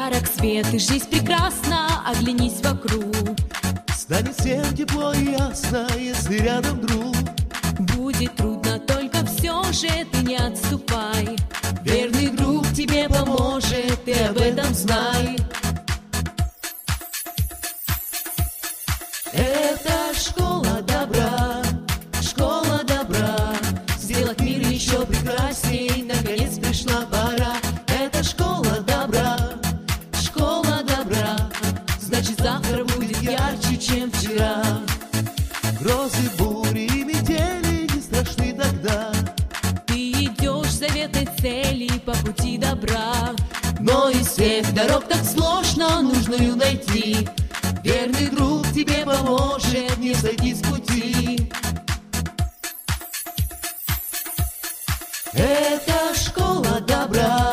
ярок свет, и жизнь прекрасна, оглянись вокруг. Станет всем тепло и ясно, если рядом друг. Будет трудно, только все же ты не отступай. Верный друг тебе поможет, ты об этом знай. Это школа добра, школа добра. Сделать мир еще прекрасней, наконец пришла пора. Это школа добра, школа добра. Значит, завтра будет ярче, чем вчера. Грозы, бури и метели не страшны тогда. Ты идешь к заветной цели по пути добра. Но из всех дорог так сложно нужную найти. Верный друг тебе поможет не сойти с пути. Это школа добра.